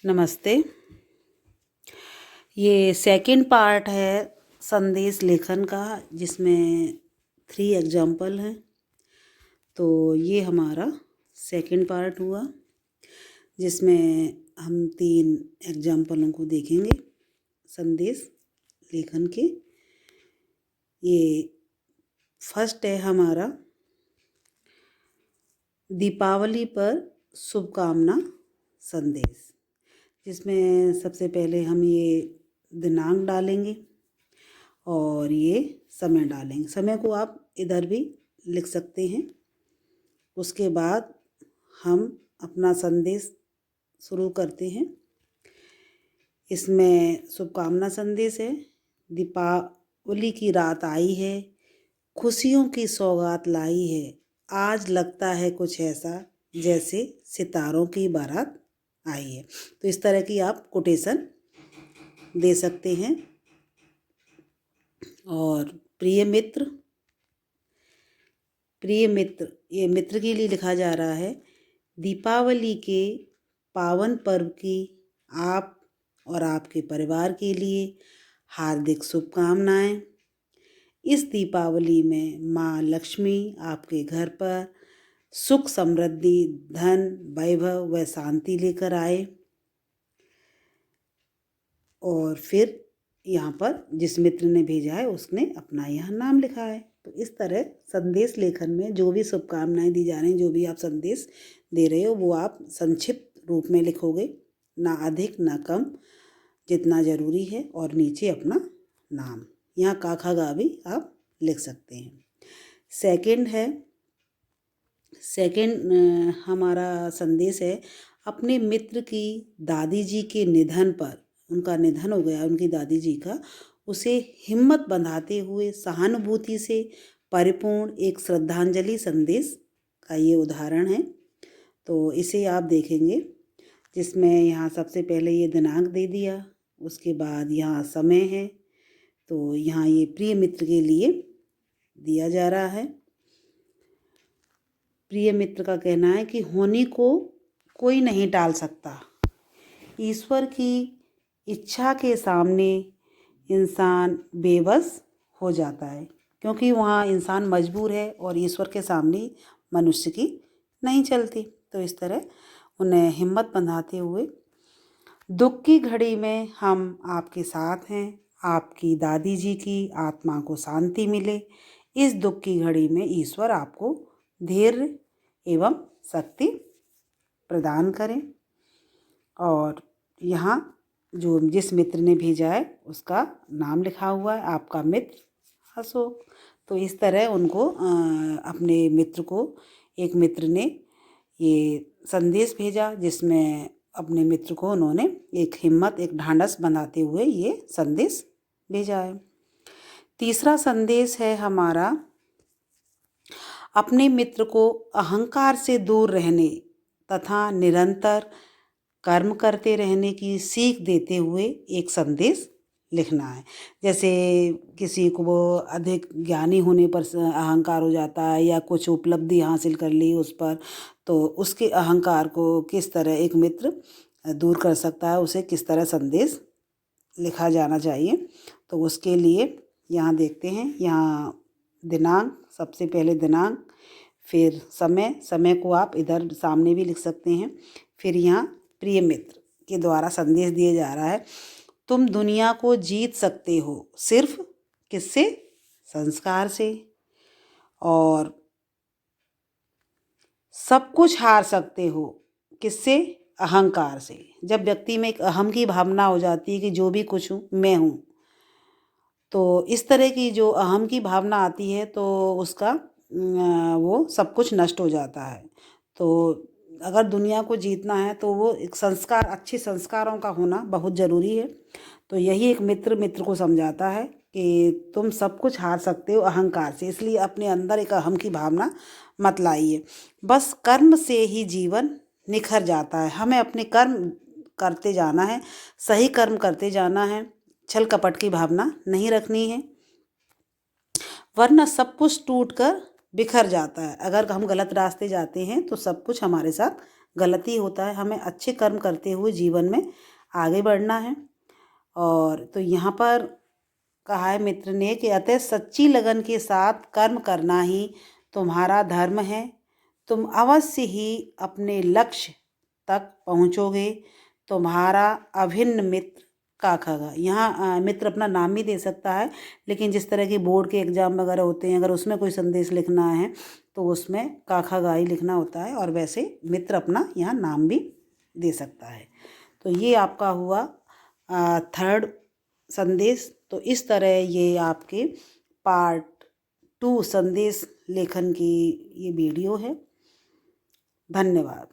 नमस्ते। ये second part है संदेश लेखन का, जिसमें 3 एग्जाम्पल हैं। तो ये हमारा सेकंड पार्ट हुआ, जिसमें हम 3 एग्जाम्पलों को देखेंगे संदेश लेखन के। ये फर्स्ट है हमारा दीपावली पर शुभकामना संदेश, जिसमें सबसे पहले हम ये दिनांक डालेंगे और ये समय डालेंगे। समय को आप इधर भी लिख सकते हैं। उसके बाद हम अपना संदेश शुरू करते हैं। इसमें शुभकामना संदेश है। दीपावली की रात आई है, खुशियों की सौगात लाई है, आज लगता है कुछ ऐसा जैसे सितारों की बारात आई है। तो इस तरह की आप कोटेशन दे सकते हैं। और प्रिय मित्र, ये मित्र के लिए लिखा जा रहा है। दीपावली के पावन पर्व की आप और आपके परिवार के लिए हार्दिक शुभकामनाएं। इस दीपावली में माँ लक्ष्मी आपके घर पर सुख समृद्धि, धन, वैभव व शांति लेकर आए। और फिर यहाँ पर जिस मित्र ने भेजा है उसने अपना यहाँ नाम लिखा है। तो इस तरह संदेश लेखन में जो भी शुभकामनाएं दी जा रही हैं, जो भी आप संदेश दे रहे हो, वो आप संक्षिप्त रूप में लिखोगे, ना अधिक ना कम, जितना ज़रूरी है। और नीचे अपना नाम, यहाँ का खा गा भी आप लिख सकते हैं। सेकंड हमारा संदेश है अपने मित्र की दादी जी के निधन पर, उनका निधन हो गया उनकी दादी जी का, उसे हिम्मत बंधाते हुए सहानुभूति से परिपूर्ण एक श्रद्धांजलि संदेश का ये उदाहरण है। तो इसे आप देखेंगे, जिसमें यहाँ सबसे पहले ये दिनांक दे दिया, उसके बाद यहाँ समय है। तो यहाँ ये प्रिय मित्र के लिए दिया जा रहा है। प्रिय मित्र का कहना है कि होनी को कोई नहीं टाल सकता, ईश्वर की इच्छा के सामने इंसान बेबस हो जाता है, क्योंकि वहाँ इंसान मजबूर है और ईश्वर के सामने मनुष्य की नहीं चलती। तो इस तरह उन्हें हिम्मत बंधाते हुए, दुख की घड़ी में हम आपके साथ हैं, आपकी दादी जी की आत्मा को शांति मिले। इस दुख की घड़ी में ईश्वर आपको धैर्य एवं शक्ति प्रदान करें। और यहाँ जो जिस मित्र ने भेजा है उसका नाम लिखा हुआ है, आपका मित्र अशोक। तो इस तरह उनको अपने मित्र को, एक मित्र ने ये संदेश भेजा, जिसमें अपने मित्र को उन्होंने एक हिम्मत, एक ढांढस बनाते हुए ये संदेश भेजा है। तीसरा संदेश है हमारा अपने मित्र को अहंकार से दूर रहने तथा निरंतर कर्म करते रहने की सीख देते हुए एक संदेश लिखना है। जैसे किसी को वो अधिक ज्ञानी होने पर अहंकार हो जाता है, या कुछ उपलब्धि हासिल कर ली उस पर, तो उसके अहंकार को किस तरह एक मित्र दूर कर सकता है, उसे किस तरह संदेश लिखा जाना चाहिए। तो उसके लिए यहाँ देखते हैं, यहाँ दिनांक, सबसे पहले दिनांक, फिर समय को आप इधर सामने भी लिख सकते हैं। फिर यहाँ प्रिय मित्र के द्वारा संदेश दिया जा रहा है, तुम दुनिया को जीत सकते हो सिर्फ किससे? संस्कार से। और सब कुछ हार सकते हो किससे? अहंकार से। जब व्यक्ति में एक अहम की भावना हो जाती है कि जो भी कुछ हूँ मैं हूँ, तो इस तरह की जो अहम की भावना आती है तो उसका वो सब कुछ नष्ट हो जाता है। तो अगर दुनिया को जीतना है तो वो एक संस्कार, अच्छे संस्कारों का होना बहुत ज़रूरी है। तो यही एक मित्र को समझाता है कि तुम सब कुछ हार सकते हो अहंकार से, इसलिए अपने अंदर एक अहम की भावना मत लाइए। बस कर्म से ही जीवन निखर जाता है। हमें अपने कर्म करते जाना है, सही कर्म करते जाना है, छल कपट की भावना नहीं रखनी है, वरना सब कुछ टूट कर बिखर जाता है। अगर हम गलत रास्ते जाते हैं तो सब कुछ हमारे साथ गलती होता है। हमें अच्छे कर्म करते हुए जीवन में आगे बढ़ना है। और तो यहाँ पर कहा है मित्र ने कि अतः सच्ची लगन के साथ कर्म करना ही तुम्हारा धर्म है। तुम अवश्य ही अपने लक्ष्य तक पहुँचोगे। तुम्हारा अभिन्न मित्र काखागा। यहाँ मित्र अपना नाम भी दे सकता है, लेकिन जिस तरह की बोर्ड के एग्ज़ाम वगैरह होते हैं, अगर उसमें कोई संदेश लिखना है तो उसमें काखागा ही लिखना होता है। और वैसे मित्र अपना यहाँ नाम भी दे सकता है। तो ये आपका हुआ थर्ड संदेश। तो इस तरह ये आपके पार्ट 2 संदेश लेखन की ये वीडियो है। धन्यवाद।